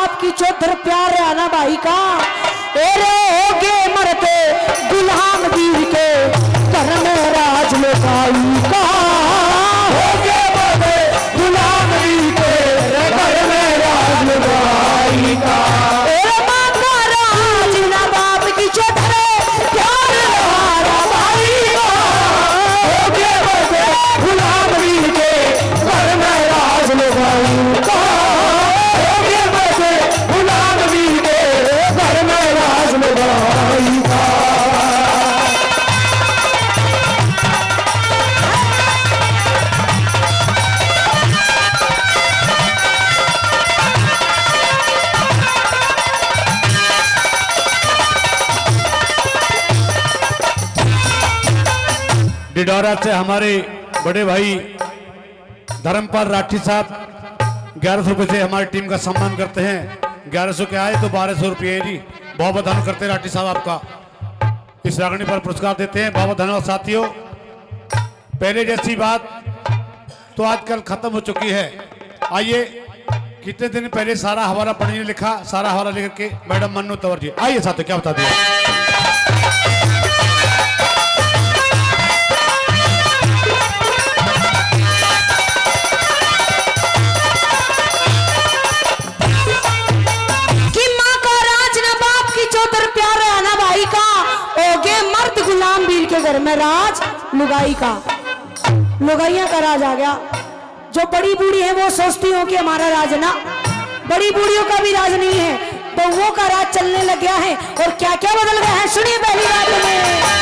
बाप की चौधर प्यार आना भाई का एरे होगे मरते गुलाम वीर के घर में राज लुगाई का होगे मरते गुलाम वीर के घर में राज लुगाई का एरे मां का राज ना बाप की चौधर प्यार आना भाई का होगे मरते गुलाम वीर के घर में राज लुगाई का डिडौरा से हमारे बड़े भाई धर्मपाल राठी साहब 1100 रुपये से हमारी टीम का सम्मान करते हैं। 1100 के आए तो 1200 रुपये जी। बहुत बहुत धन्यवाद करते हैं राठी साहब आपका, इस रागनी पर पुरस्कार देते हैं। बहुत बहुत धन्यवाद साथियों। पहले जैसी बात तो आजकल खत्म हो चुकी है। आइए, कितने दिन पहले सारा हवाला पढ़ी ने लिखा, सारा हवाला लिख के मैडम मन्नू तंवर जी। आइए साथियों, क्या बता दिया। घर में राज लुगाई का, लुगाइया का राज आ गया। जो बड़ी बूढ़ी है वो सोचती हो कि हमारा राज ना, बड़ी बूढ़ियों का भी राज नहीं है, बहुओं का राज चलने लग गया है। और क्या क्या बदल गया है सुनिए पहली रात में।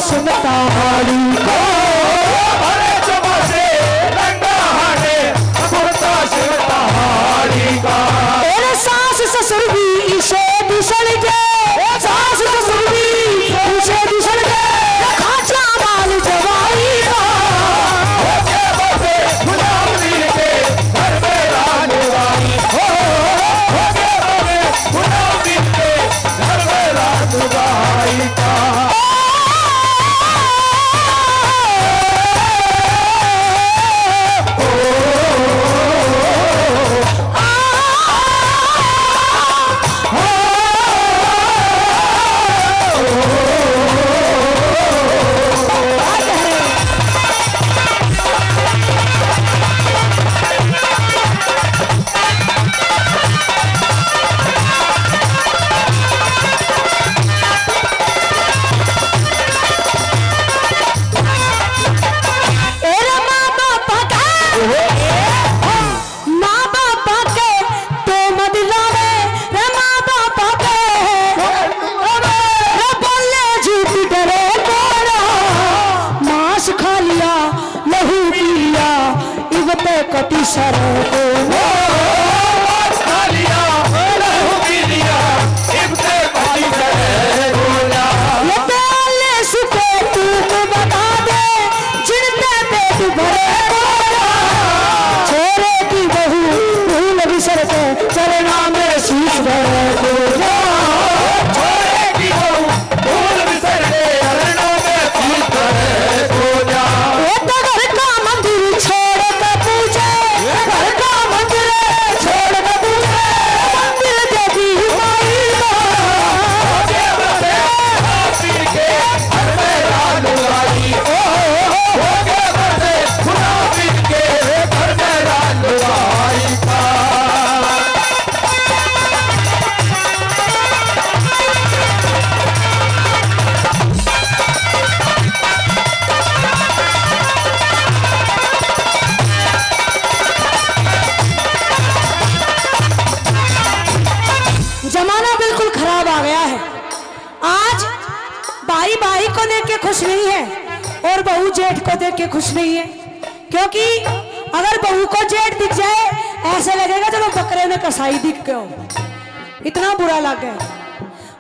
सुनता हारी को अरे चमसे रंगा हाने सुनता सुनता हारी का। तेरे सास ससुर भी इसे दूसर के, सास ससुर भी इसे दूसर के खाचा बाल जवाई का। होके बसे गुलाम वीर के घर में राज लुगाई, होके बसे गुलाम वीर के घर में राज लुगाई का। कटी सर को खालिया लहू पी लिया, इब्ते कटी सर को ले सुखे तूक बता दे जिनते पेट भरे छोरे की बहू भूल बिसर के चरना में शीश भरे को छोरे की बहू भूल बिसर के चरना में शीश भरे को। घर का मंदिर छोड़ के पूजे, घर का को देख के खुश नहीं है और बहू जेठ को देख के खुश नहीं है, क्योंकि अगर बहू को जेठ दिख जाए ऐसे लगेगा चलो बकरे ने कसाई दिख गया, इतना बुरा लग गया।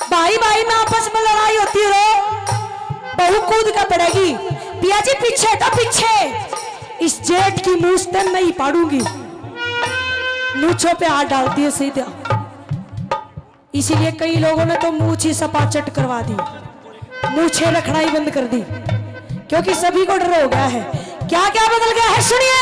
भाई भाई में आपस में लड़ाई होती रहो, बहू कूद कर पड़ेगी, पिया जी पीछे तो पीछे, इस जेठ की मूछ तक नहीं पाड़ूंगी, मूछों पे हाथ डालती है सीधा। इसीलिए कई लोगों ने तो मूछ ही सपाचट करवा दी, मूछे रखना ही बंद कर दी, क्योंकि सभी को डर हो गया है। क्या क्या बदल गया है सुनिए।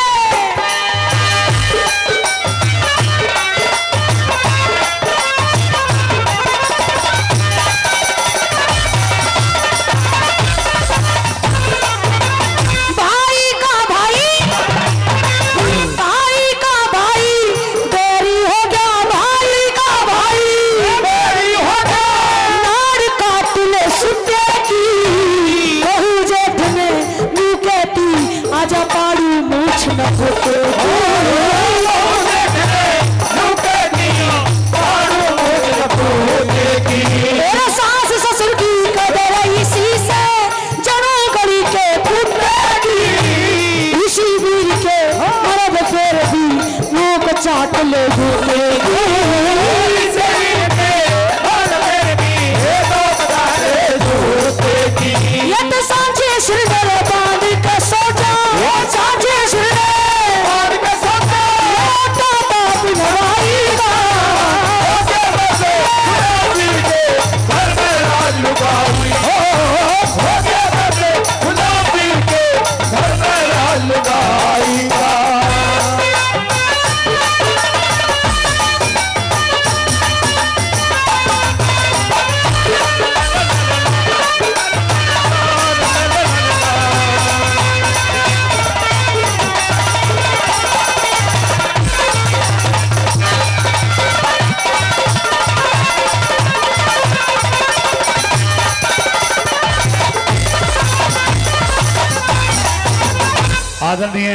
आदरणीय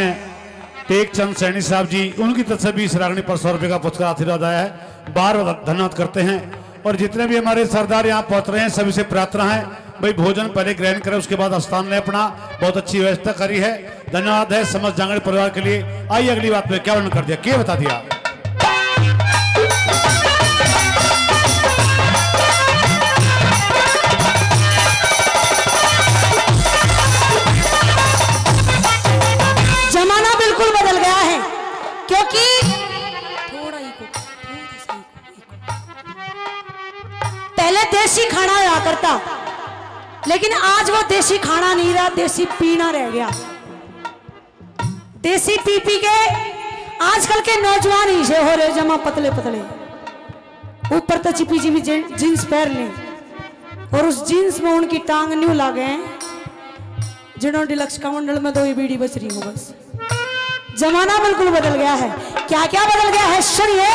टेकचंद सैनी साहब जी, उनकी तरफ से भी इस रागनी पर 100 रुपये का पुरस्कार आशीर्वाद आया है, बार धन्यवाद करते हैं। और जितने भी हमारे सरदार यहाँ पहुंच रहे हैं सभी से प्रार्थना है भाई भोजन पहले ग्रहण करें, उसके बाद स्थान लें अपना, बहुत अच्छी व्यवस्था करी है, धन्यवाद है समस्त जांगड़ परिवार के लिए। आइए अगली बात में क्या वर्णन कर दिया, क्या बता दिया। जमाना बिल्कुल बदल गया है, क्योंकि पहले देसी खाना आया करता, लेकिन आज वो देसी खाना नहीं रहा, देसी पीना रह गया। देसी पी पी के आजकल के नौजवान ही से हो रहे जमा पतले पतले, ऊपर तो चिपी चिपी जींस पहन ले और उस जींस में उनकी टांग न्यू लागे हैं, जिन्होंने डिलक्स का मंडल में 2 ही बीड़ी बच रही हो बस। जमाना बिल्कुल बदल गया है, क्या क्या बदल गया है सुनिए।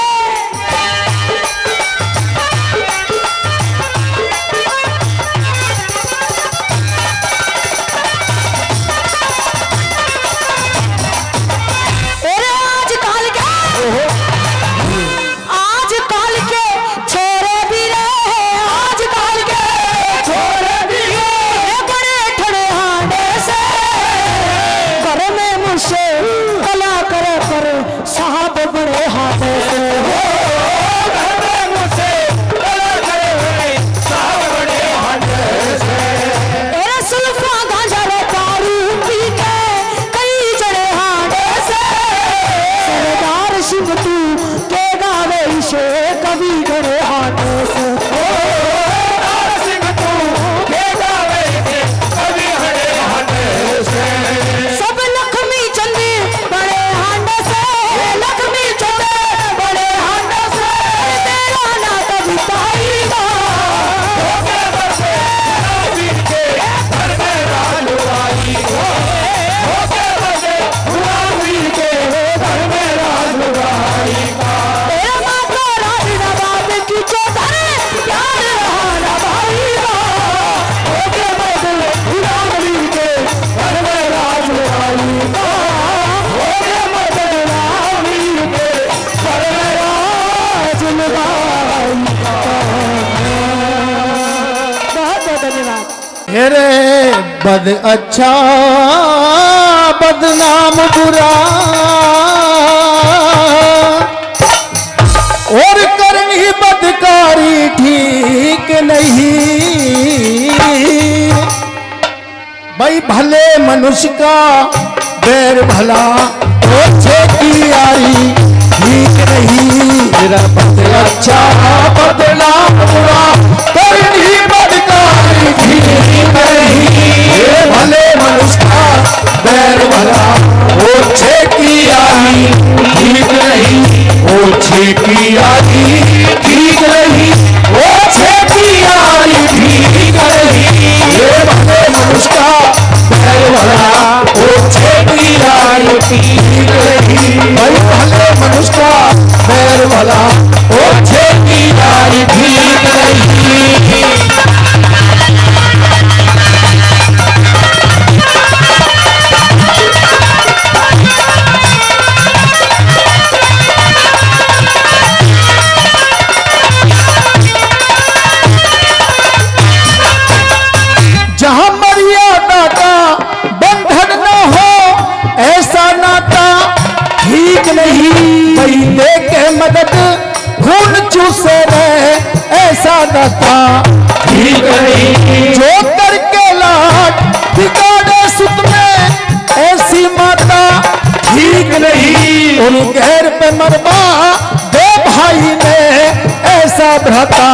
बद अच्छा बदनाम बुरा और करनी बदकारी ठीक नहीं। भाई भले मनुष्य का बैर भला ओछे की यारी ठीक नहीं। मेरा बद अच्छा बदनाम बुरा करनी बदकारी ठीक नहीं। ये भले मनुष्य का बैर भला ओछे की यारी ठीक नहीं। ओछे की यारी ठीक नहीं। ओछे की यारी ठीक नहीं। ये भले मनुष्य का बैर भला ओछे की यारी ठीक नहीं। भाई भले मनुष्य का बैर भला ओछे की यारी ठीक नहीं। जहां मर्यादा का बंधन न हो ऐसा नाता ठीक नहीं। भाई दे के मदद खून चूसे रहे ऐसा नाता ठीक नहीं। जो करके लाट बिगाड़े सुत में ऐसी माता ठीक नहीं। उन गैर पे मरवा दे भाई ने ऐसा भ्राता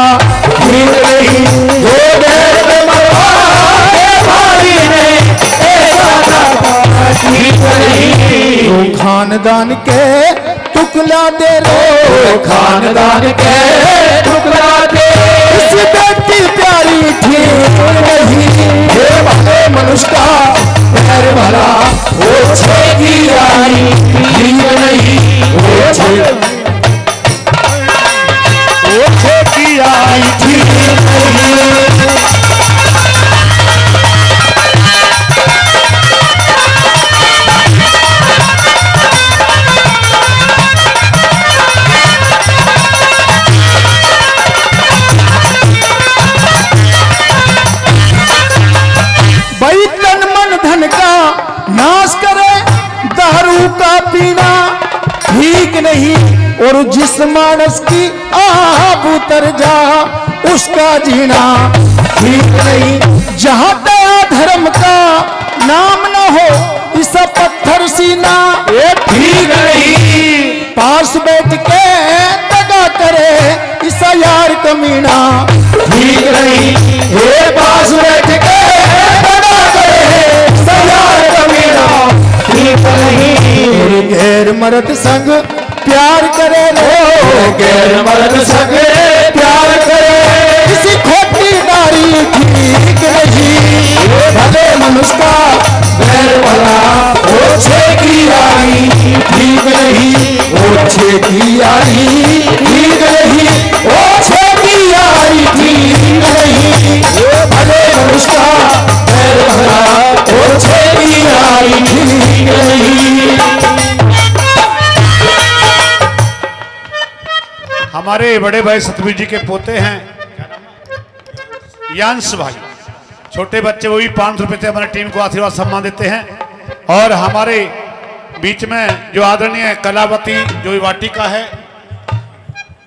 ठीक नहीं। जो गैर पे मरवा दे भाई ने ऐसा भ्राता ठीक नहीं। खानदान के टुकड़ा दे रो खानदान के टुकड़ा दे इस बेटी प्यारी ठीक नहीं। ये भले मनुष्य का बैर भला ओछे की यारी ठीक नहीं। ओछे की यारी ठीक नहीं। भाई तन मन धन का नाश करे दारू का पीना ठीक नहीं। और जिस मानस की आह उतर जा उसका जीना ठीक नहीं। जहां दया धर्म का नाम न हो इस पत्थर सीना ये ठीक नहीं। पास बैठ के दगा करे इस यार कमीना ठीक नहीं। ये पास बैठ के दगा करे इस यार कमीना ठीक नहीं। गैर मर्द संग प्यार करे रो गैर मर्द संग प्यार करे किसी खोटी नारी ठीक नहीं। भले मनुष्य का बैर भला ओछे की यारी ठीक नहीं। ओछे की यारी ठीक नहीं। ओछे की यारी ठीक नहीं। भले मनुष्य का बैर भला ओछे की यारी ठीक नहीं। हमारे बड़े भाई सतबीर जी के पोते हैं यांश भाई, छोटे बच्चे, वो भी 500 रुपए से हमारी टीम को आशीर्वाद सम्मान देते हैं। और हमारे बीच में जो आदरणीय कलावती जो वाटिका है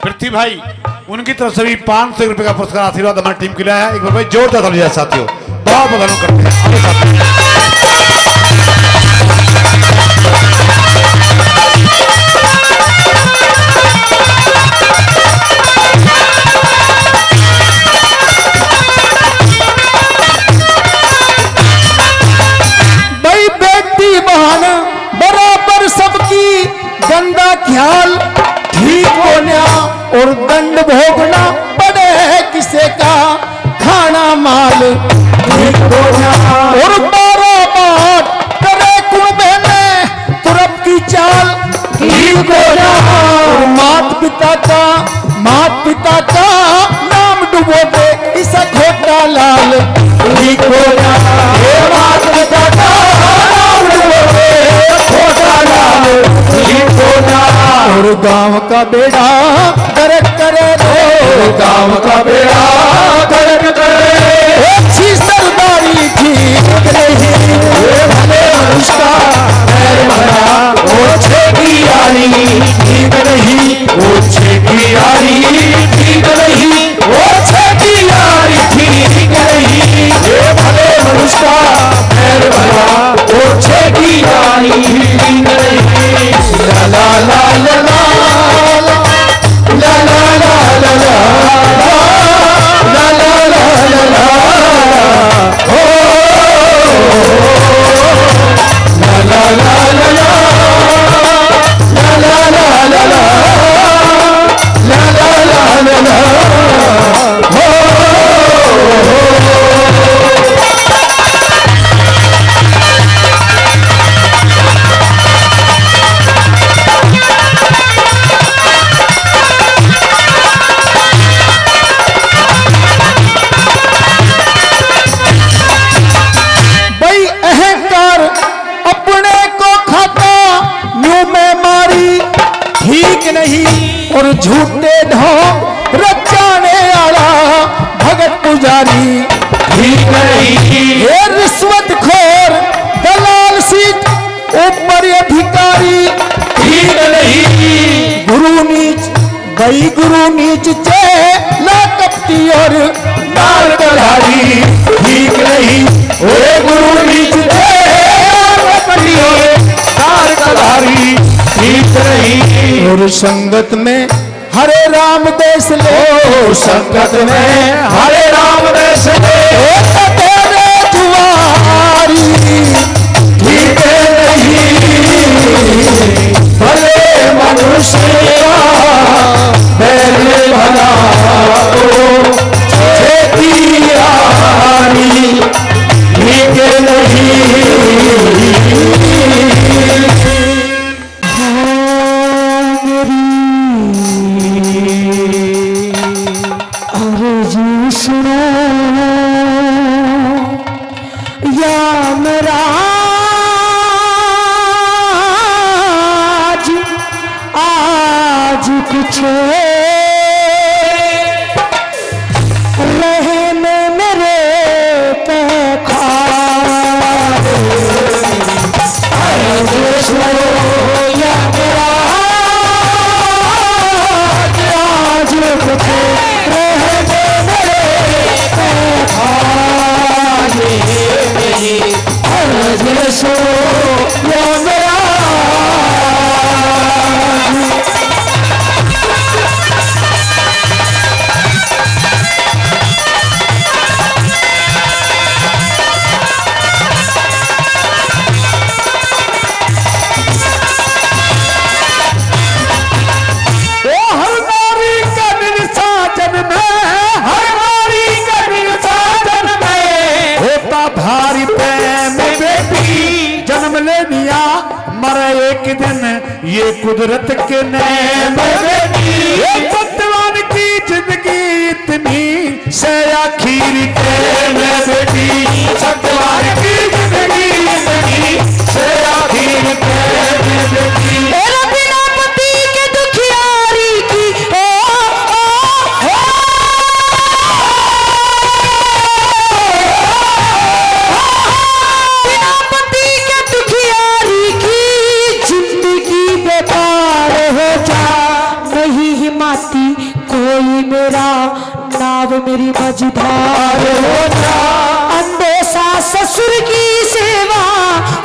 पृथ्वी भाई, उनकी तरफ से भी 500 रुपए का पुरस्कार आशीर्वाद हमारी टीम के लिए है। एक बार भाई जोरदार तालियां साथियों, बहुत बहुत करते हैं। बराबर सबकी गंदा ख्याल ठीक होना और दंड भोगना पड़े किसे का खाना माल ठीक होना। और बार करे कुंभे में तुरप की चाल ठीक होना। मात पिता का नाम डुबो दे इस खोटा लाल ठीक होना। मात पिता का नाम डुबो दे खोटा लाल ठीक होना। और गांव का बेड़ा गर्क करे रो गांव का बेड़ा गर्क करे अच्छी सरदारी ठीक ठीक नहीं, ये भले उसका पैर भरा ओछे की यारी ठीक नहीं, ओछे की यारी ठीक नहीं, ओछे की यारी ठीक नहीं, ये भले उसका पैर भरा ओछे की यारी ठीक नहीं। ला ला ला ला ला ला ला ला ला और झूठे ढोंग रचाने वाला भगत पुजारी ठीक नहीं, ये रिश्वत खोर दलाल सीट ऊपर अधिकारी ठीक नहीं, गुरु नीच भाई गुरु नीच चेला कपटी और नार कलारी ठीक नहीं, ओए गुरु नीच चेला कपटी और नार कलारी ठीक नहीं। और संगत में हरे राम देश ले, संगत में हरे राम देश ले, तेरे जुआरी ठीक नहीं, भले मनुष्य का पहले भला तो खेती यारी ठीक नहीं। ये कुदरत के नेम ये सत्यवान की जिंदगी इतनी से आखिर के में बेटी, सत्यवान की जिंदगी इतनी से आखिर के में बेटी, मेरा बिना पति के दुखियारी की बिना पति के दुखियारी की जिंदगी बेकार हो जा, नहीं हिमाती कोई मेरा नाव मेरी मझधार हो जा, अंदेशा ससुर की सेवा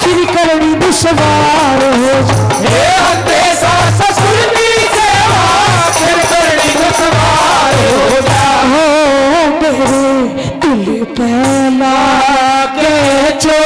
फिर करनी दुश्वार हो जा, अंदेशा ससुर की सेवा फिर करनी दुश्वार हो जा, मेरे दिल पहला के चो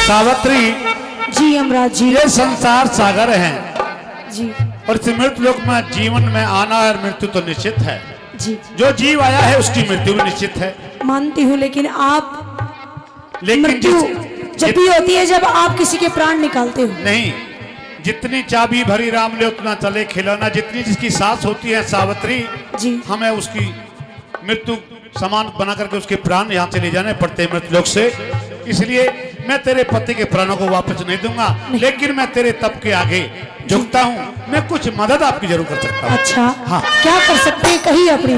सावित्री जी महाराज जी। ये संसार सागर है जी और इस मृत्यु लोक में जीवन में आना और मृत्यु तो निश्चित है। जी जो जीव आया है उसकी मृत्यु भी निश्चित है। मानती हूँ, लेकिन आप लेकिन मृत्यु जब भी होती है जब आप किसी के प्राण निकालते हो। नहीं, जितनी चाबी भरी राम ले उतना चले खिलौना। जितनी जिसकी सांस होती है सावित्री जी हमें उसकी मृत्यु समान बना करके उसके प्राण यहाँ से ले जाने पड़ते हैं मृत्यु लोक से। इसलिए मैं तेरे पति के प्राणों को वापस नहीं दूंगा, लेकिन मैं तेरे तप के आगे झुकता हूँ। मैं कुछ मदद आपकी जरूर कर सकता हूँ। अच्छा हाँ। क्या कर सकते हैं, कही अपनी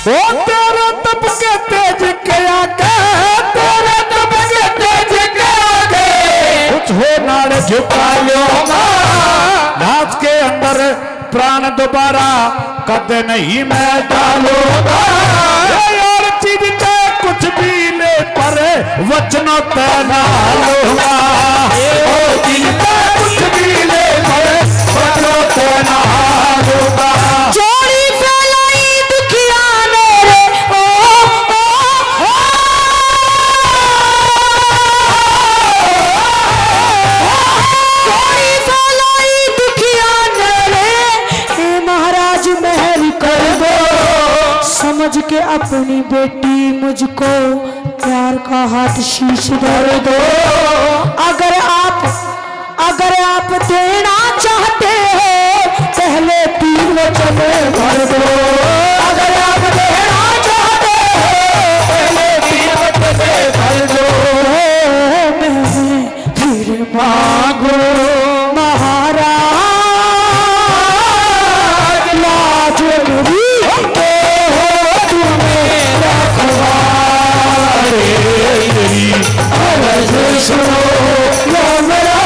ओ तेरे तप के तेज के आगे, तेरे तप के तेज के आगे कुछ हो नाड़ झुका लूंगा। नाच के अंदर प्राण दोबारा कद नहीं मैं डालूंगा। और चीज से कुछ भी ले पर वचनों पे ना लूंगा। ओ चीज से कुछ भी ले पर वचनों पे ना लूंगा। चोरी फैलाई दुखिया मेरे चोरी फैलाई दुखिया मेरे हे महाराज मेहर कर दो। समझ के अपनी बेटी मुझको प्यार का हाथ शीश धर दो। अगर आप देना चाहते हो पहले 3 वचन भर दो। अगर आप देना चाहते हो पहले 3 वचन भर दो। मैं फिर मांगू महाराज लाज मेरी के हो तुम्हें रखवारे। मेरी आवाज़ सुनो यमराज।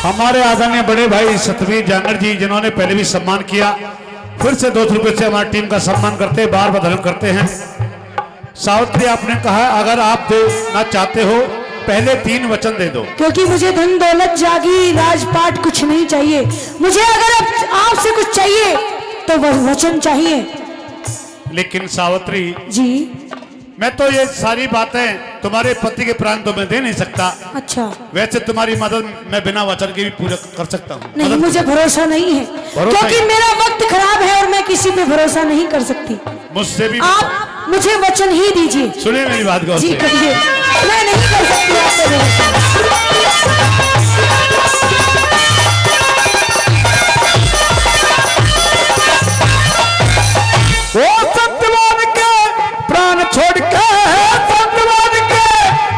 हमारे आदरणीय बड़े भाई सतवीर जांगर जी, जिन्होंने पहले भी सम्मान किया, फिर से 200 रुपये से हमारी टीम का सम्मान करते हैं, बार बार धर्म करते हैं। सावित्री, आपने कहा अगर आप देना चाहते हो पहले 3 वचन दे दो। क्योंकि मुझे धन दौलत जागी राजपाट कुछ नहीं चाहिए। मुझे अगर आपसे कुछ चाहिए तो वह वचन चाहिए। लेकिन सावित्री जी मैं तो ये सारी बातें तुम्हारे पति के प्राण तो मैं दे नहीं सकता। अच्छा, वैसे तुम्हारी मदद मैं बिना वचन के भी पूरा कर सकता हूँ। नहीं मुझे भरोसा नहीं है, क्योंकि मेरा वक्त खराब है और मैं किसी पे भरोसा नहीं कर सकती। मुझसे भी आप मुझे वचन ही दीजिए। सुनिए मेरी बात गौर जी से। कहिए। मैं नहीं कर सकती आपसे भरोसा। ओ सत्यवान के प्राण छोड़ के, सत्यवान के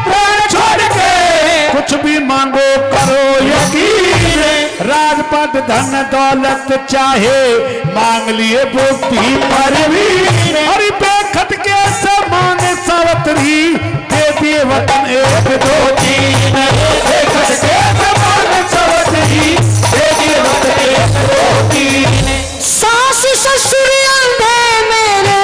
प्राण छोड़ के कुछ भी मांगो करो यकीन, राजपद धन दौलत चाहे मांग लिए बुद्धि परवीन। हरि बेखत के समान सावित्री दे दिए वतन 1 2 3। बेखत के समान सावित्री दे दिए वतन 1 2 3। सास ससुर अंधे मेरे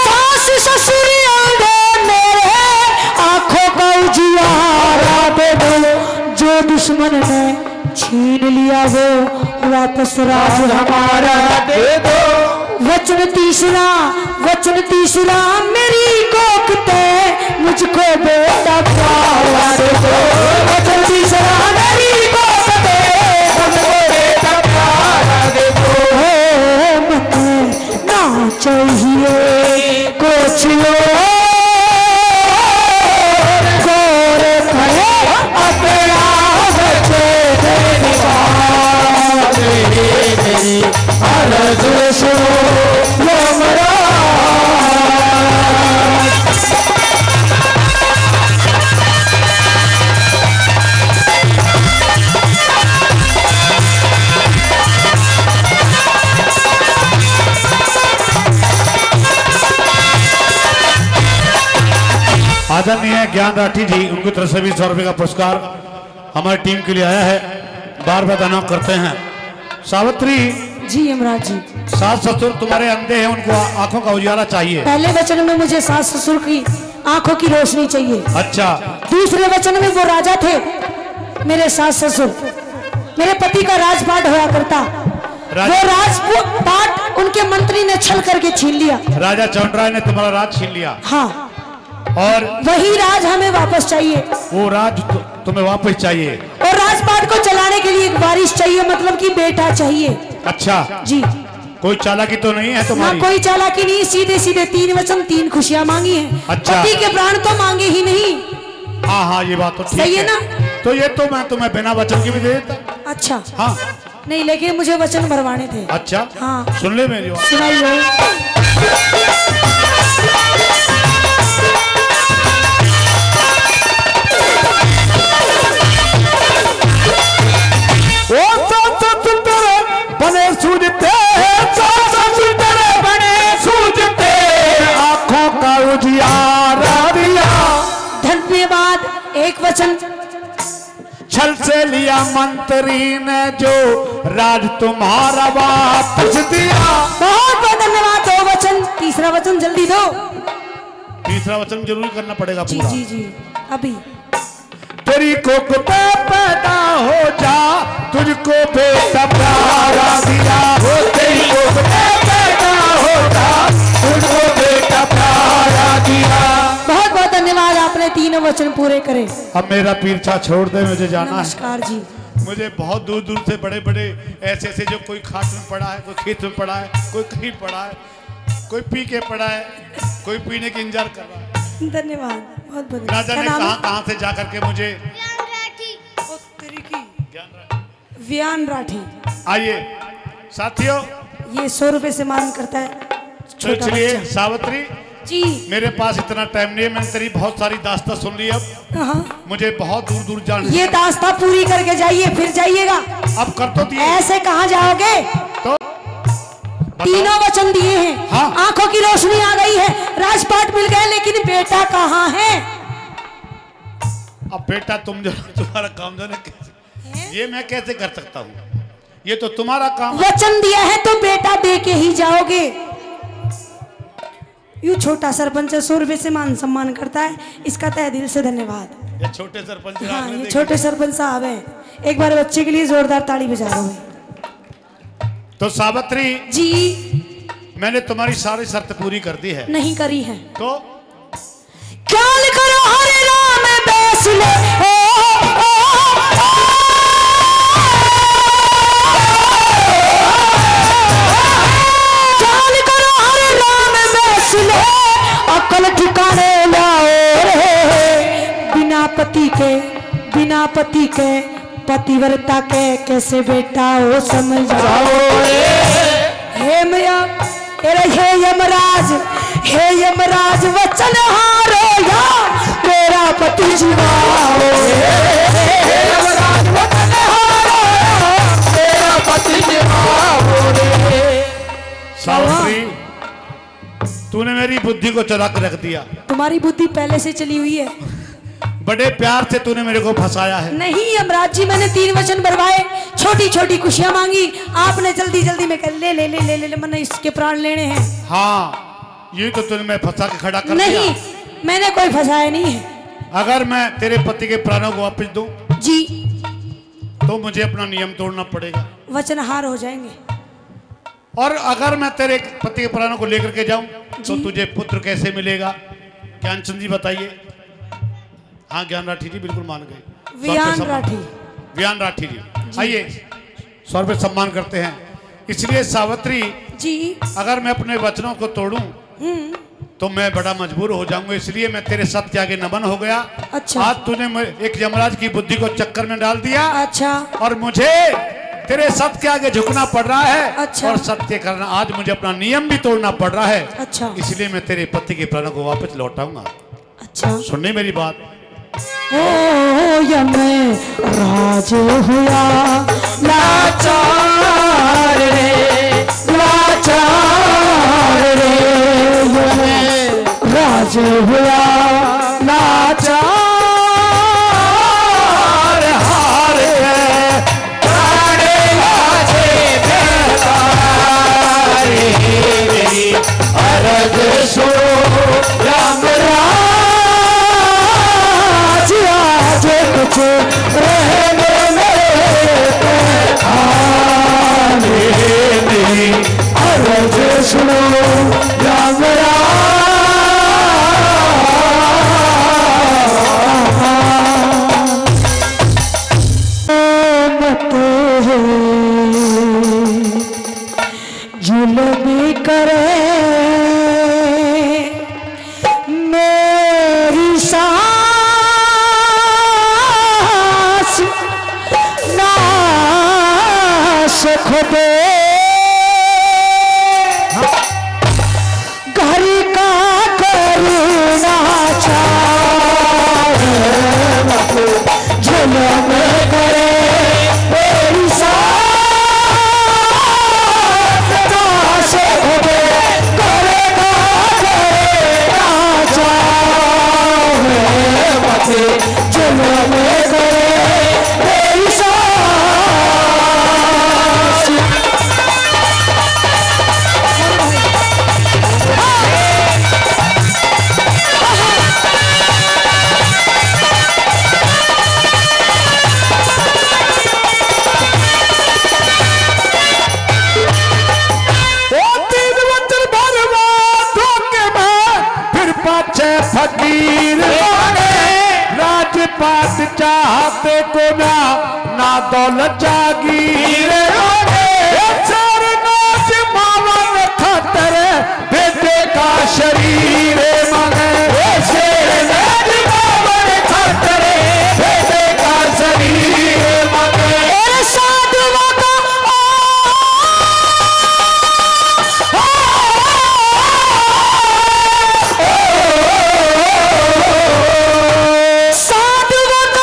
सास ससुर अंधे मेरे आंखों का उजियारा दे दो। जो दुश्मन ने छीन लिया वो वापस राज हमारा दे दो। वचन तीसरा मेरी कोख पे मुझको बेटा पावा दे दो। वचन तीसरा मेरी कोख पे मुझको बेटा पावा दे दो। मुझे ना चाहिए कुछ और करे अपना बचे देने वाले। अर्ज़ सुनो यमराज। आदरणीय ज्ञान राठी जी, उनकी तरफ से भी 100 रुपये का पुरस्कार हमारी टीम के लिए आया है। बार बार धन्यवाद करते हैं। सावित्री जी यमराज जी, सास ससुर तुम्हारे अंधे हैं, उनको आंखों का उजाला चाहिए। पहले वचन में मुझे सास ससुर की आंखों की रोशनी चाहिए। अच्छा। दूसरे वचन में वो राजा थे, मेरे सास ससुर, मेरे पति का राजपाट होया करता, वो राजपाट उनके मंत्री ने छल करके छीन लिया। राजा चौंडराय ने तुम्हारा राज छीन लिया। हाँ, और वही राज हमें वापस चाहिए। वो राज तुम्हें वापस चाहिए। और राजपाट को चलाने के लिए एक वारिस चाहिए, मतलब कि बेटा चाहिए। अच्छा जी। कोई चालाकी तो नहीं है तुम्हारी? ना कोई चालाकी नहीं, सीधे सीधे 3 वचन 3 खुशियां मांगी हैं। अच्छा। पति के प्राण तो मांगे ही नहीं। हाँ हाँ, ये बात तो ठीक सही है ना? तो ये तो मैं तुम्हें बिना वचन की भी दे देता। अच्छा। हाँ नहीं, लेकिन मुझे वचन भरवाने थे। अच्छा। हाँ, सुन ले मेरी बात। सुनाइए। बने सूझते बने सूझते आंखों का उजियारा दिया। धन्यवाद। एक वचन। छल से लिया मंत्री ने जो राज तुम्हारा वापस दिया। बहुत बहुत धन्यवाद। 2 वचन। तीसरा वचन जल्दी दो। तीसरा वचन जरूर करना पड़ेगा जी पूरा। जी जी, अभी। तेरी कोख पे पैदा हो जा, तुझको बेटा प्यारा दिया। हो तेरी कोख पे पैदा हो जा, तुझको बेटा प्यारा दिया। बहुत बहुत धन्यवाद, आपने 3 वचन पूरे करे। अब मेरा पीछा छोड़ दे, मुझे जाना है। नमस्कार जी। मुझे बहुत दूर दूर से बड़े बड़े ऐसे ऐसे, जो कोई खाट में पड़ा है, कोई खेत में पड़ा है, कोई कहीं पड़ा है, कोई पी के पड़ा है, कोई पीने की इंतजार कर रहा है। धन्यवाद, बहुत बहुत। ना जाने कहाँ से जा करके मुझे व्यान राठी। आइए साथियों, ये 100 रुपए से मांग करता है तो चलिए सावित्री जी। मेरे पास इतना टाइम नहीं है, मैंने तेरी बहुत सारी दास्तां सुन ली। अब हाँ, मुझे बहुत दूर दूर जाना है। ये दास्तां पूरी करके जाइए, फिर जाइएगा। अब कर तो दिए, ऐसे कहाँ जाओगे? तो 3 वचन दिए हैं। हाँ। आंखों की रोशनी आ गई है, राजपाट मिल गए, लेकिन बेटा कहाँ है? अब बेटा तुम जो तुम्हारा काम जाने कैसे, ये मैं कैसे कर सकता हूँ? ये तो तुम्हारा काम। वचन दिया है तो बेटा दे के ही जाओगे। यू छोटा सरपंच 100 रुपए से मान सम्मान करता है, इसका तहे दिल से धन्यवाद। ये छोटे सरपंच। हाँ, ये छोटे सरपंच साहब हैं। एक बार बच्चे के लिए जोरदार ताली बजा दो। तो सावित्री जी, मैंने तुम्हारी सारी शर्त पूरी कर दी है। नहीं करी है तो ख्याल करो हरे राम बैस ले। ख्याल करो हरे राम बैस ले, अकल ठिकाने लाओ रे। बिना पति के पतिव्रता के कैसे बेटा हो समझाओ हे मैया। हे यमराज, हे यमराज वचन हारो या मेरा पति जीवाओ। हे यमराज वचन हारो मेरा पति जीवाओ रे। सावित्री तूने मेरी बुद्धि को चला के रख दिया। तुम्हारी बुद्धि पहले से चली हुई है। बड़े प्यार से तूने मेरे को फंसाया है। नहीं यमराज जी, मैंने 3 वचन भरवाए, छोटी छोटी खुशियां मांगी, आपने जल्दी जल्दी में कह ले ले ले ले ले, ले मैंने इसके प्राण लेने हैं। हाँ, ये तो तूने मैं फंसा के खड़ा कर नहीं दिया। मैंने कोई फंसाया नहीं है। अगर मैं तेरे पति के प्राणों को वापस दूं जी तो मुझे अपना नियम तोड़ना पड़ेगा। वचनहार हो जाएंगे। और अगर मैं तेरे पति के प्राणों को लेकर के जाऊं तो तुझे पुत्र कैसे मिलेगा? ज्ञानचंद जी बताइए। हाँ ज्ञान राठी जी बिल्कुल मान गए। व्यान राठी जी आइए, 100 रुपये सम्मान करते हैं। इसलिए सावित्री जी, अगर मैं अपने वचनों को तोड़ूं तो मैं बड़ा मजबूर हो जाऊंगा, इसलिए मैं तेरे सत्य के आगे नमन हो गया। अच्छा। आज तूने एक यमराज की बुद्धि को चक्कर में डाल दिया। अच्छा। और मुझे तेरे सत्य के आगे झुकना पड़ रहा है। अच्छा। और सत्य करना, आज मुझे अपना नियम भी तोड़ना पड़ रहा है। अच्छा। इसलिए मैं तेरे पति के प्राणों को वापस लौटाऊंगा। अच्छा, सुननी मेरी बात। ओ यमराज हुआ लाचार रे, लाचार रे, यमराज हुआ जुल्म करे मेरी सांस नाश खुदे घर का करना चाहे जुल्म करे मेरी सांस नाश खुदे घर का करना चाहे जुल्म करे मेरी सांस। फकीर राजपाट चाहते को ना दौलत जागीर नाच मावन खतर बेटे का शरीर मगे नाच मावन खतर बेटे का शरीर मगे साधुओं का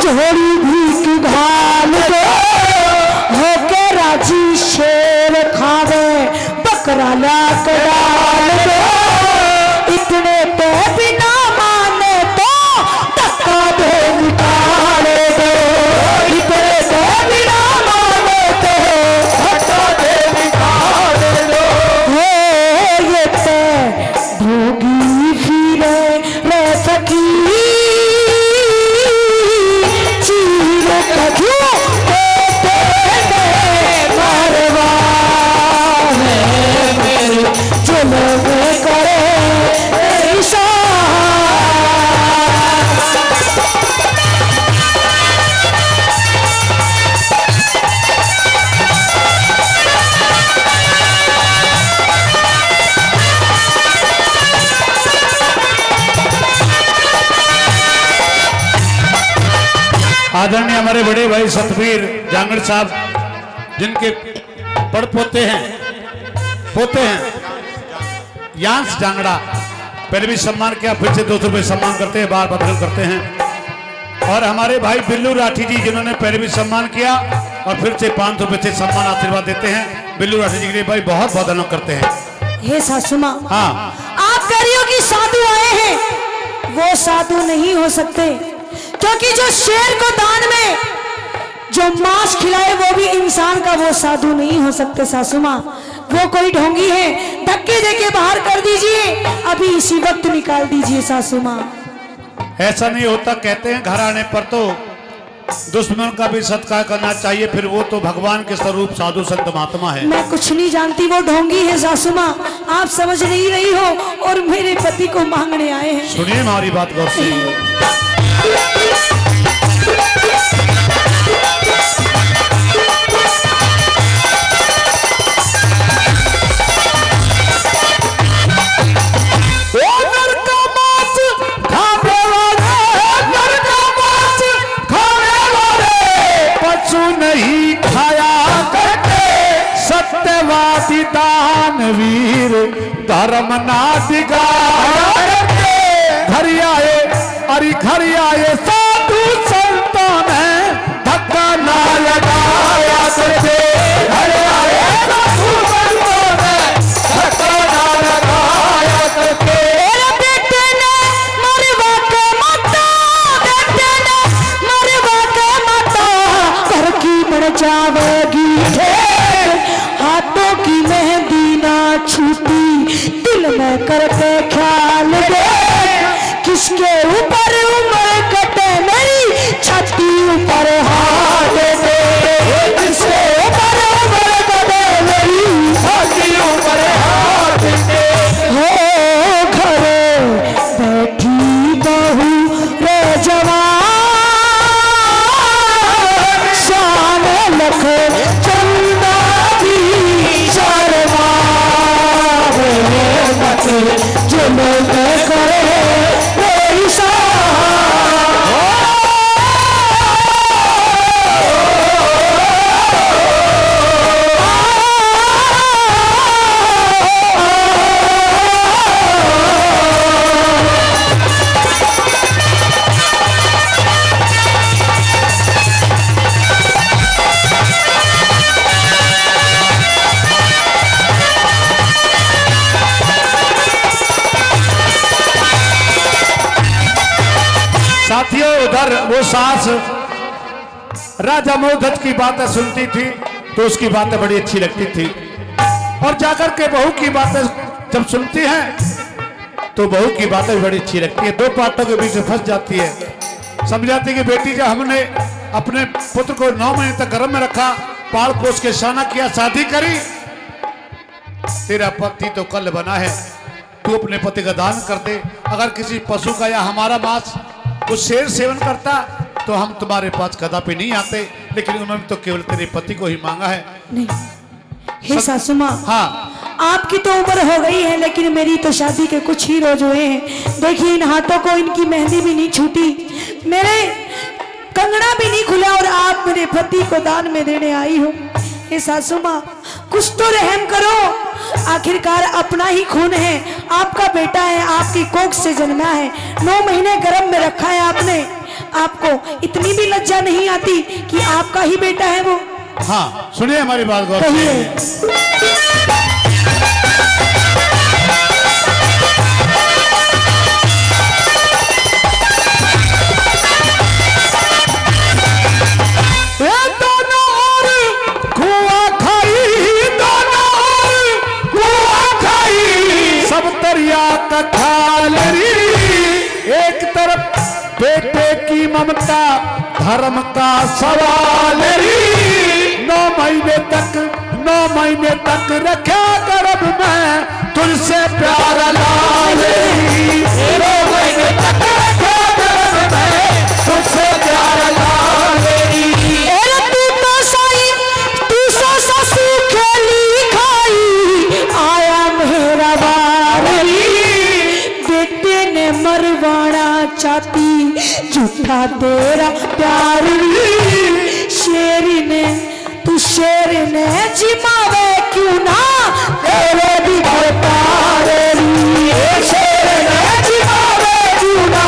झोड़ी भीख घाल दो होके राजी शेर खावे बकरा लाक डाल दो इतने तो बिना माने तो धक्का दे निकाल दो इतने तो बिना माने तो धक्का दे निकाल दो ये तो भोगी फिरे रे सखी आदरणीय हमारे बड़े भाई सतबीर जांगड़ साहब जिनके पड़ पोते हैं यांस जांगड़ा पहले भी सम्मान किया, फिर से 200 रुपये सम्मान करते हैं, बार बदल करते हैं। और हमारे भाई बिल्लू राठी जी जिन्होंने पहले भी सम्मान किया और फिर से 500 रुपये से सम्मान आशीर्वाद देते हैं। बिल्लू राठी जी के लिए भाई बहुत बहुत धन्यवाद करते हैं। हे सासू माँ, हाँ आप कह रही हो कि साधु आए हैं, वो साधु नहीं हो सकते क्योंकि जो शेर को दान में जो मांस खिलाए वो भी इंसान का, वो साधु नहीं हो सकते सासू माँ। वो कोई ढोंगी है, धक्के देके बाहर कर दीजिए, अभी इसी वक्त निकाल दीजिए सासू माँ। ऐसा नहीं होता, कहते हैं घर आने पर तो दुश्मन का भी सत्कार करना चाहिए, फिर वो तो भगवान के स्वरूप साधु संत महात्मा है। मैं कुछ नहीं जानती, वो ढोंगी है सासू माँ, आप समझ नहीं रही हो और मेरे पति को मांगने आए हैं। सुनिए हमारी बात गौर से। नहीं खाया करते सत्यवादी दानवीर धर्म ना बिगाड़ करते घर आए अरे घर आए साधु संतों ने धक्का ना लगाया करते घर आए साधु संतों ने धक्का ना लगाया करते। मेरे बेटे ने मरवा के माता, बेटे ने मरवा के माता, घर की बन जावेगी हाथों की मेहंदी ना छूटी, दिल में करके ख्याल दे किसके ऊपर उम्र कटे मेरी छाती ऊपर हाथ दे, किसके उधर वो सास राजा मोहध्वज की बातें सुनती थी तो उसकी बातें बड़ी अच्छी लगती थी, और जाकर के बहू की बातें जब सुनती हैं तो बहू की बातें भी बड़ी अच्छी लगती है। दो पार्टों के बीच में फंस जाती है। समझाती कि बेटी, जब हमने अपने पुत्र को 9 महीने तक गर्भ में रखा, पाल पोस के शाना किया, शादी करी, तेरा पति तो कल बना है, तू अपने पति का दान कर दे। अगर किसी पशु का या हमारा मांस कुछ शेर सेवन करता तो हम तुम्हारे पास कदापि नहीं आते, लेकिन उन्होंने तो केवल तेरे पति को ही मांगा है। नहीं हे सासू माँ, हाँ, आपकी तो उम्र हो गई है, लेकिन मेरी तो शादी के कुछ ही रोज हुए हैं। देखिए इन हाथों को इनकी मेहंदी भी नहीं छूटी, मेरे कंगना भी नहीं खुला, और आप मेरे पति को दान में देने आई हो। हे सासू माँ, कुछ तो रहम करो, आखिरकार अपना ही खून है, आपका बेटा है, आपकी कोख से जन्मा है, 9 महीने गर्भ में रखा है आपने। आपको इतनी भी लज्जा नहीं आती कि आपका ही बेटा है वो? हाँ, सुनिए हमारी बात गौर से। एक तरफ बेटे की ममता, धर्म का सवाल, 9 महीने तक रखा गर्भ में तुझसे प्यार लाल, 9 महीने तक रखा गर्भ में तुझसे प्यार लाल। तू तो ससु खेली खाई, आया मेरा बारी, बेटे ने मरवाना चाहती, झूठा तेरा प्यार, शेर ने जिमावे क्यों ना तेरे भी भरपार, शेर ने जिमावे क्यों ना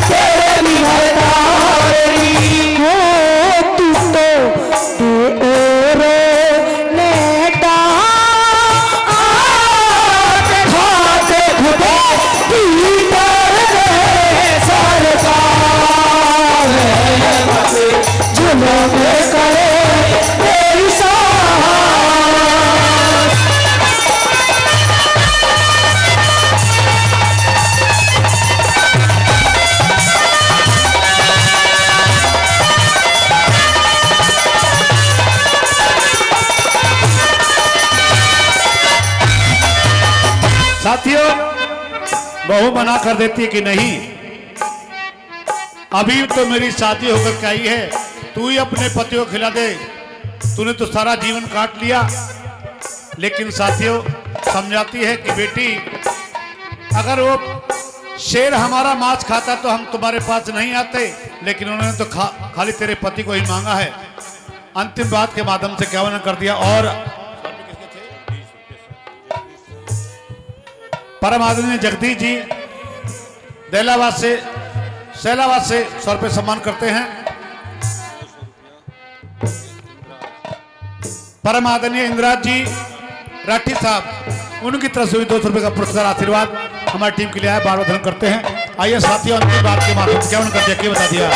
तेरे भी भरपार, हो तू तो नेता खाते खुदे दीदार दे सरकार, जुल्म करे तेरी साथियों, बहू मना कर देती है कि नहीं, अभी तो मेरी शादी होकर के आई है, तू ही अपने पति को खिला दे, तूने तो सारा जीवन काट लिया। लेकिन साथियों, समझाती है कि बेटी, अगर वो शेर हमारा मांस खाता तो हम तुम्हारे पास नहीं आते, लेकिन उन्होंने तो खाली तेरे पति को ही मांगा है। अंतिम बात के माध्यम से क्या उन्होंने कर दिया। और परम आदरणीय जगदीश जी सैलाबाद से 100 रुपये सम्मान करते हैं। परम आदरणीय इंद्राज जी राठी साहब, उनकी तरफ से भी 200 रुपये का पुरस्कार आशीर्वाद हमारी टीम के लिए आया, बार बार धन्यवाद करते हैं। आइए साथियों, अंतिम बात के माध्यम से क्या उन्होंने कर दिया, बता दिया।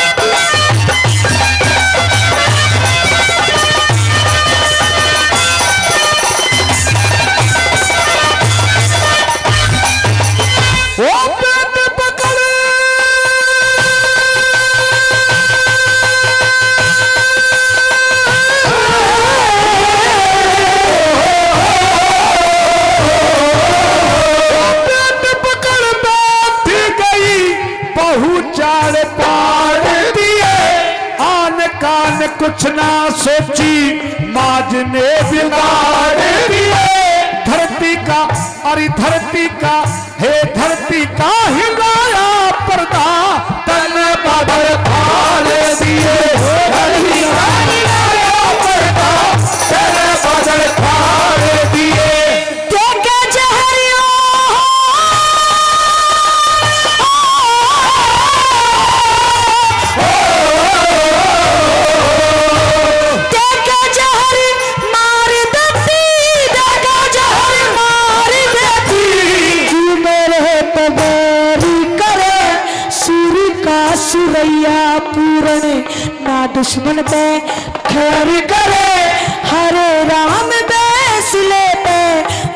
कुछ ना सोची माज ने बिगाड़ दिए, धरती का, अरे धरती का, हे धरती का हिलाया पर्दा, तन बादल फाड़ दिए, धरती का हिलाया पर्दा, तन बादल फाड़ दिए। सुरैया दुश्मन पे खैर करे, हरे राम बैसले पे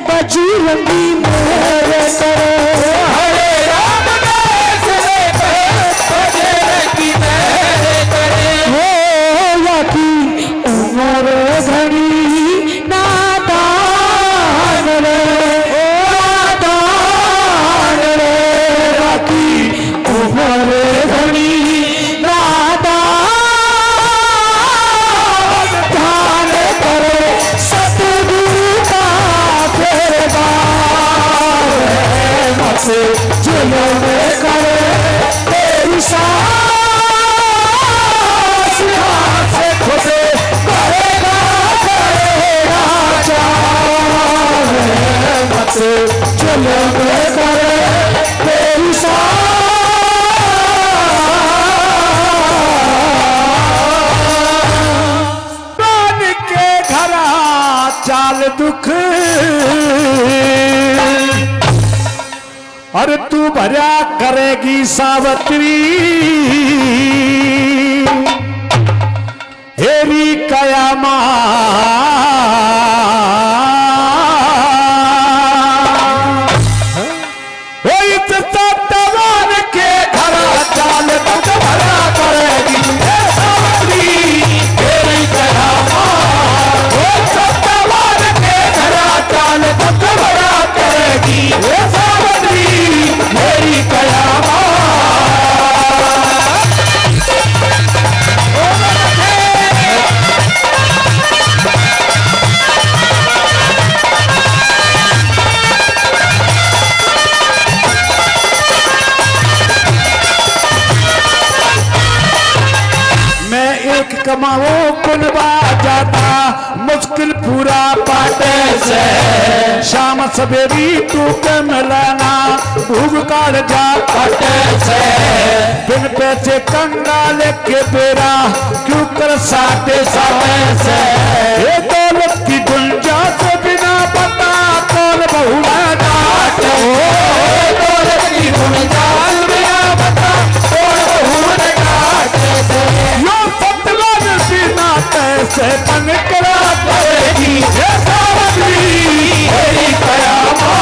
बजरंगी मेरे करे, हरे राम बैसले पे बजरंगी मेरे करे। हो याकी उमर घड़ी नादान रे, नादान रे, बाकी उमर घड़ी नादान, ध्यान करे सतगुरु का फेरबार, मत जुल्म करे तेरी सांस से खुद करेगा करेगा चार, मत जुल्म करे तेरी प्राण के घरा चाल दुख, और तू भरा करेगी सावत्री, हेरी कयामा सत्यवान के घरा चाल दुख भरा करेगी हे सावत्री, हेरी कयामा। सत्यवान के घरा चाल दुख भरा करेगी हे सावत्री, हेरी कयामा। कमाओ कुनबा जाता मुश्किल पूरा पाटे से, शाम सवेरी तू के मिलना भूख काट जा पाटे से, बिन पैसे कंगाल के बेरा क्यों कर साटे साटे से, ये दौलत की गुंजाइश बिना बता कौन बहू में डांटे, दौलत की गुंजाइश बिना बता कौन बहू में डांटे से, कैसे तंग करा करेगी हे सावत्री, हेरी कयामा।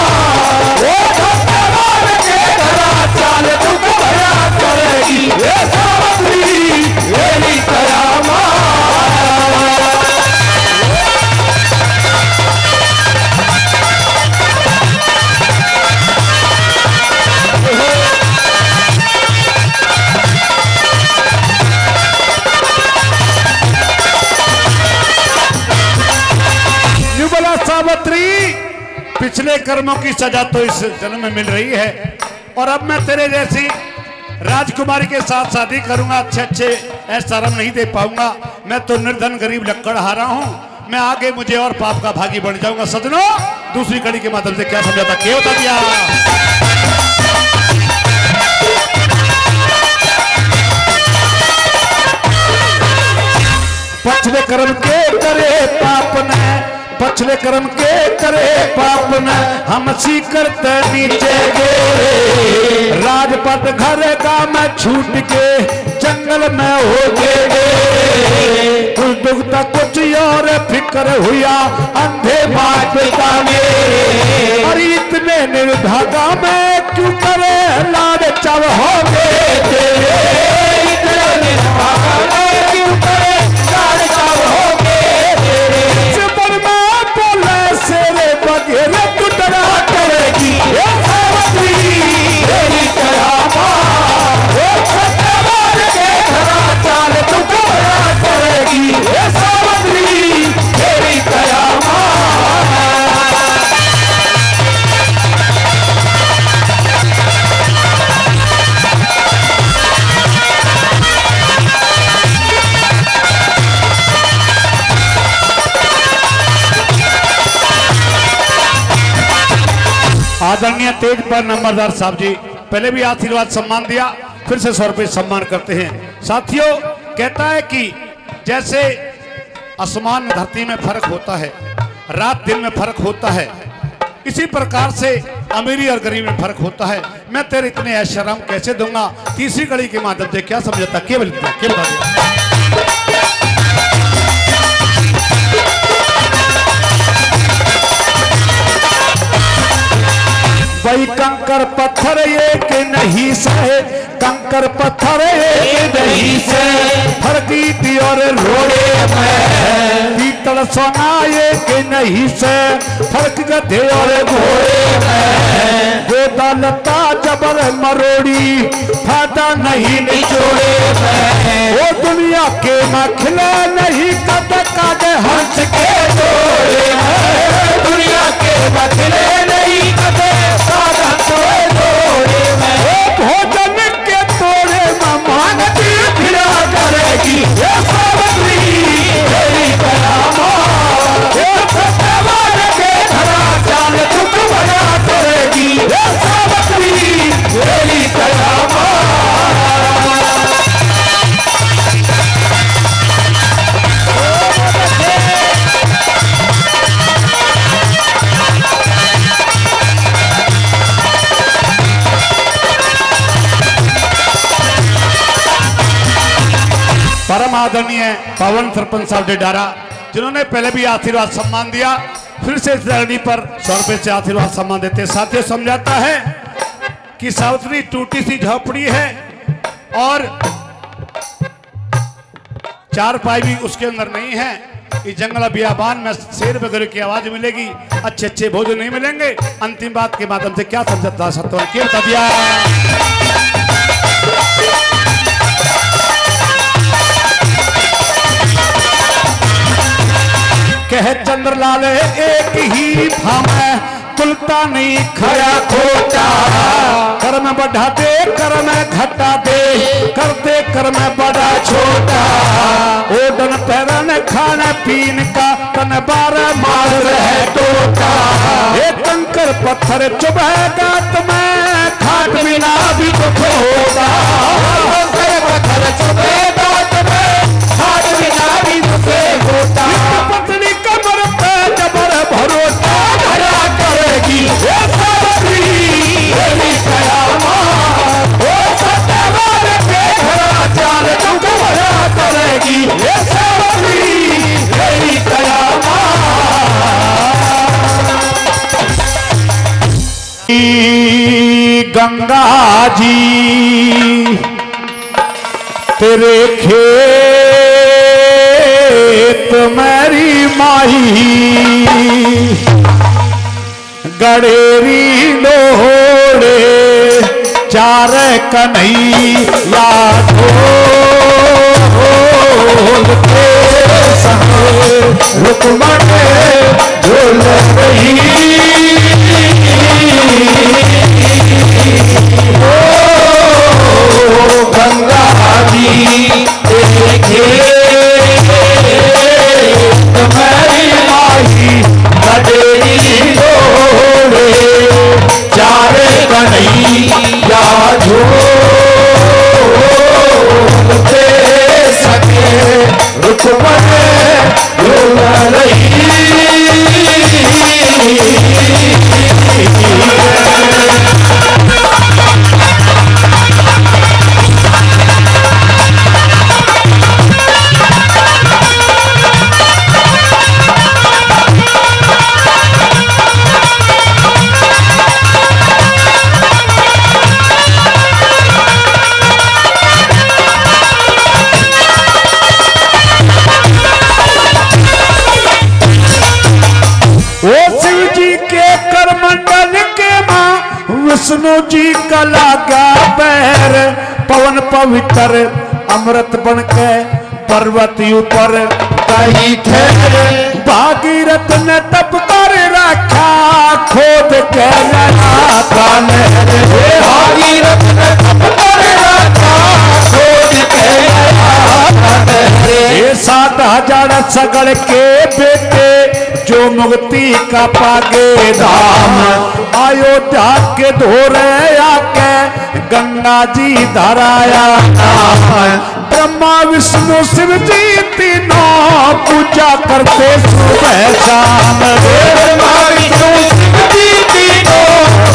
वो सत्यवान के घरा चाल दुख भरा करेगी हे सावत्री, हेरी कयामा। सावत्री, पिछले कर्मों की सजा तो इस जन्म में मिल रही है, और अब मैं तेरे जैसी राजकुमारी के साथ शादी करूंगा, अच्छे अच्छे ऐसा आराम नहीं दे पाऊंगा। मैं तो निर्धन गरीब लक्कड़हारा हूं, मैं आगे मुझे और पाप का भागी बन जाऊंगा। सजनों, दूसरी कड़ी के माध्यम से क्या समझाता क्या होता दिया। पछले कर्म के करे पाप ने, पछले कर्म के करे पाप न हम करते नीचे गिरे, राजपथ घर का मैं छूट के जंगल में हो गए, कुछ दुखता कुछ और फिक्र हुआ अंधे बात का मेरे, और इतने निर्धागा में क्यों करे लाड चव हो गए, इतने निर्धागा में क्यों करे लाड चव हो गए, सेरे बगेरे टुटरा करेगी हे सावत्री, हेरी कयामा। वो सत्यवान के घरा चाल दुख भरा करेगी हे सावत्री, हेरी कयामा। आदरणीय तेज पर नंबरदार साहब जी, पहले भी आशीर्वाद सम्मान दिया, फिर से 100 रुपये सम्मान करते हैं। साथियों, कहता है कि जैसे आसमान धरती में फर्क होता है, रात दिन में फर्क होता है, इसी प्रकार से अमीरी और गरीबी में फर्क होता है। मैं तेरे इतने ऐश आराम कैसे दूंगा। तीसरी कड़ी के माध्यम से क्या समझाता, केवल क्या बता भाई कंकर पत्थर एक नहीं सहे, कंकर पत्थर एक नहीं से फरकी थी और रोड़े में पीतल सोना एक नहीं से फर्क गधे और घोड़े में गोदा लता जबर मरोड़ी फाटा नहीं निचोड़े में वो दुनिया के मखले नहीं कद कद हंस के जोड़े में दुनिया के मखले नहीं कद कद जोड़े में भोजन के तोड़े में मांगती फिरा करेगी ये सावत्री तेरी करामात ये सत्यवान के धरा चाल दुख बना करेगी ये सावत्री तेरी करामात। परम आदरणीय पवन सरपंच साहब डेडारा जिन्होंने पहले भी आशीर्वाद सम्मान दिया, फिर से इस धरनी पर 100 रुपए से आशीर्वाद सम्मान देते। साथियों समझाता है कि सावत्री टूटी सी झोपड़ी है और चारपाई भी उसके अंदर नहीं है। इस जंगल बियाबान में शेर वगैरह की आवाज मिलेगी, अच्छे अच्छे भोजन नहीं मिलेंगे। अंतिम बात के माध्यम से क्या समझता सत्य क्या बता दिया। कह चंद्रलाल एक ही भाम है तुलता नहीं खया खोटा कर्म बढ़ा दे कर्म घटा दे कर दे कर्म बड़ा छोटा ओडन पैरन खाने पीन का तन बार मार रहे टोटा एक कंकर पत्थर चुभेगा तुम्हें खाट बिना भी दुख होगा कंकर पत्थर चुभेगा तुम्हें खाट बिना भी दुख होगा पत्नी कमर पे जबर भरोसा धरा करेगी ये सावत्री तेरी कयामत ओ सत्यवान के धरा चाल दुख बना करेगी ये सावत्री तेरी कयामत। गंगा जी तेरे खेत मेरी माही गड़ेरी लोड़े चार कन्हैया ढोल के संग रुकमन झूल रही गंगा जी तेरे खेत मेरी माही गड़ेरी लोड़े चार कन्हैया झूल के सके रुकमन झूल रही। विष्णु जी का लागा पैर पवन पवित्र अमृत बन के पर्वत ऊपर कहीं ठहरे भागीरथ ने तप कर रखा खोद के भागीरथ ने तप कर रखा खोद के ये 7,000 सगड़ के बेटे जो मुक्ति का पागे धाम अयोध्या के धोरे आके गंगा जी धराया ब्रह्मा विष्णु शिव जी तीनों पूजा करते सुबह शाम ब्रह्मा विष्णु शिव जी तीनों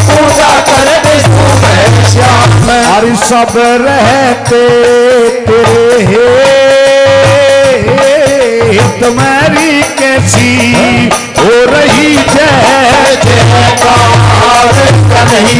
पूजा करते सुबह शाम हरि सब रहते तेरे तुम्हारी कैसी हो रही जय जयकार कन्हैया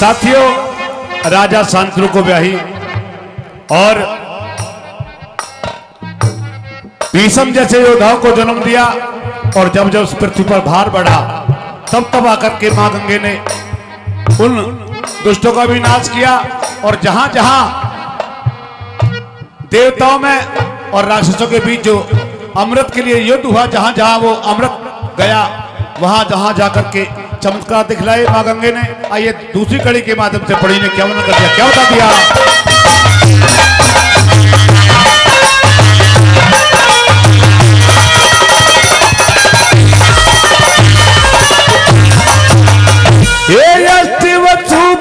साथियों, राजा शांतनु को ब्याही और भीष्म जैसे योद्धाओं को जन्म दिया, और जब जब उस पृथ्वी पर भार बढ़ा तब तब आकर के मां गंगे ने उन दुष्टों का भी नाश किया, और जहां जहां देवताओं में और राक्षसों के बीच जो अमृत के लिए युद्ध हुआ, जहां जहां वो अमृत गया वहां जहां जाकर के चमत्कार दिखलाए मां गंगे ने। आइए दूसरी कड़ी के माध्यम से पढ़ी ने क्या वर्णन कर दिया, क्या बता दिया।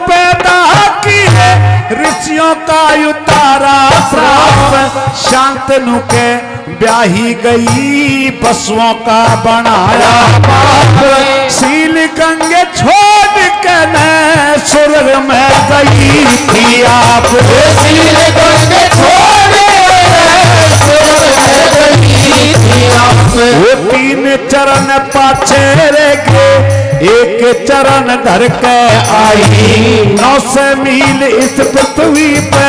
पैदा की है ऋषियों का उतारा श्राप, शांतनु के ब्याही गई पशुओं का बनाया बाप, सील गंगे छोड़ के मैं सुर में गई थी आप, सील गंगे छोड़ वो तीन चरण पाछे गे, एक चरण धर के आई, 900 मील इस पृथ्वी पे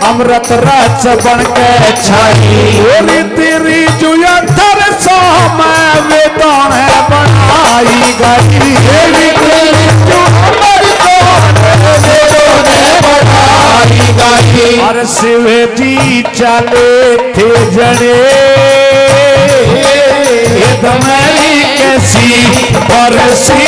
अमृत रस बन के छाई, तेरी जुयंतर सो मैं वेदों ने बनाई गई, और शिव जी चले थे जड़े मेरी कैसी बरसी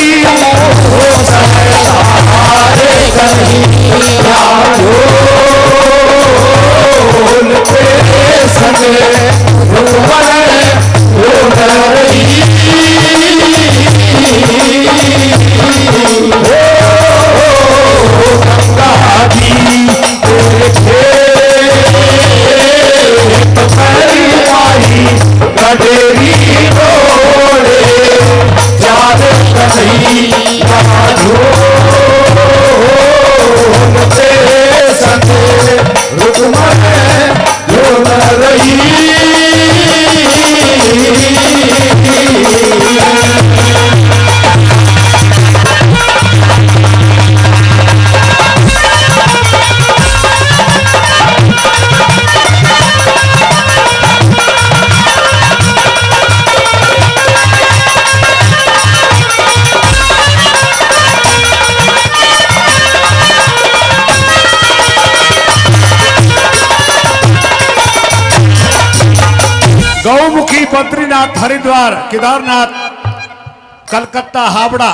गौमुखी, बद्रीनाथ, हरिद्वार, केदारनाथ, कलकत्ता, हावड़ा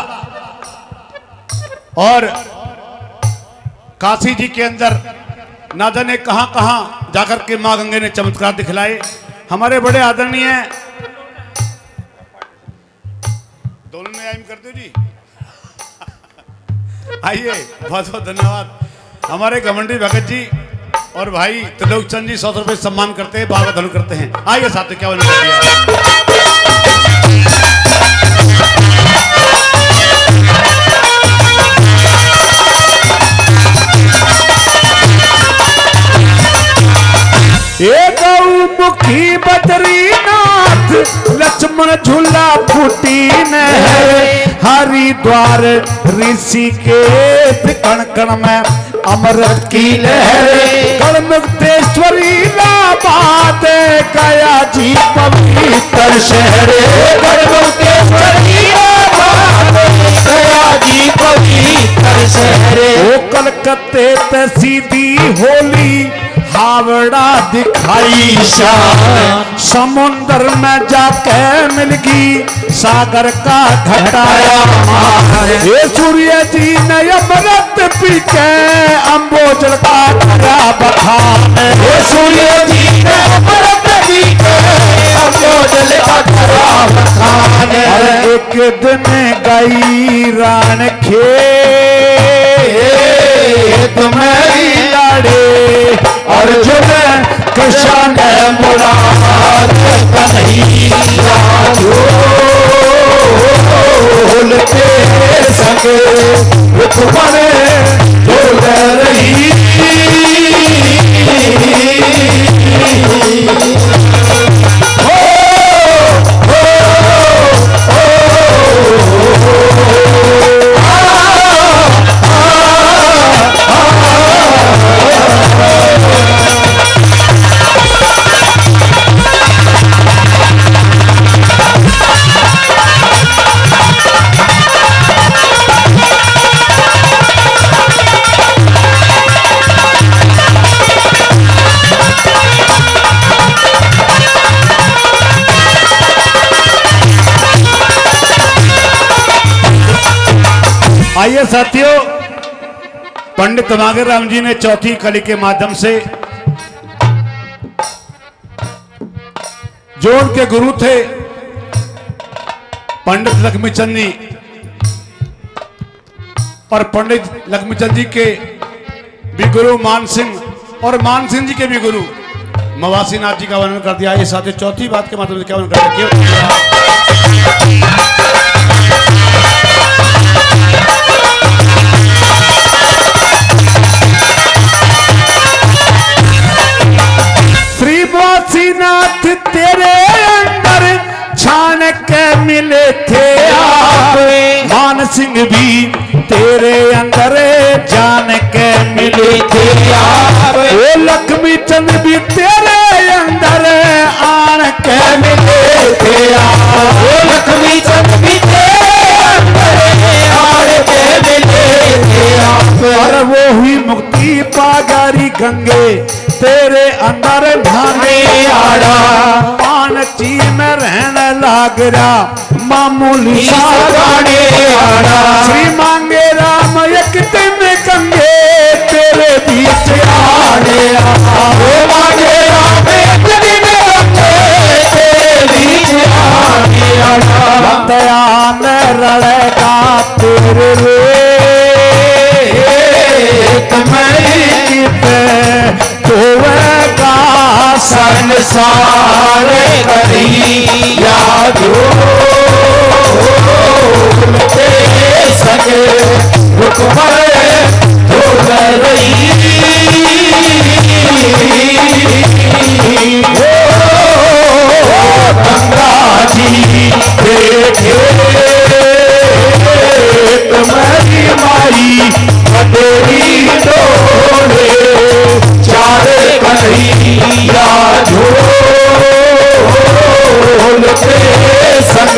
और काशी जी के अंदर ना जाने कहां कहां जाकर के मां गंगे ने चमत्कार दिखलाए। हमारे बड़े आदरणीय दोनों में आइम कर दो जी। आइए, बहुत बहुत धन्यवाद। हमारे घमंडी भगत जी और भाई त्रिलोक चंद जी 100 रुपए सम्मान करते हैं, बाबा धनु करते हैं। आइए साथ क्या वर्णन कर दिया। गौमुखी बद्रीनाथ लक्ष्मण झूला फूटी न, हरिद्वार ऋषिकेश कण कण में अमृत की लहर, गढ़मुक्तेश्वरी इलाहाबाद गया जी पवित्र शहर, गढ़मुक्तेश्वरी इलाहाबाद गया जी पवित्र शहर, वो कलकत्ते ते सीधी होली हावड़ा दिखाई शान, समुंदर में जाके मिलगी सागर का घटाया मार, ये सूर्य जी ने अमृत पी के अम्बोजल का करा बखान, ये सूर्य जी ने अमृत पी के अम्बोजल का करा बखान, एक दिन गई रान खेत मेरी लाड़े, अर्जुन कृष्ण मुराद कन्हैया झूलते संग रुक्मणी झूल रही, आइए साथियों, पंडित मांगर राम जी ने चौथी कली के माध्यम से जो उनके गुरु थे पंडित लक्ष्मीचंद जी, और पंडित लक्ष्मीचंद जी के भी गुरु मान सिंह और मान सिंह जी के भी गुरु मवासी नाथ जी का वर्णन कर दिया। ये साथ चौथी बात के माध्यम से क्या वर्णन कर दिया। श्री वासीनाथ तेरे अंदर छान के मिले थे आप, मान सिंह भी तेरे अंदर जान के मिले थे आप, वो लक्ष्मी चंद भी तेरे अंदर आन के मिले थे आप, वो लक्ष्मी चंद भी तेरे अंदर आन के मिले थे आप, और वो हुई मुक्ति पागारी गंगे तेरे अंदर भाने आड़ा, पानची में रहने लाग रहा मामूली सा गाने आड़ा, श्री मांगे राम एक दिन गंगे तेरे बीच आने आड़ा, मांगे राम एक दिन गंगे तेरे बीच आने आड़ा, दयान रड़ेगा तेरे रे संसार करी यादो सके रुक गंगा जी देखे तुम्हारी माई तेरी डोले चारे कन्हैया झोल के संग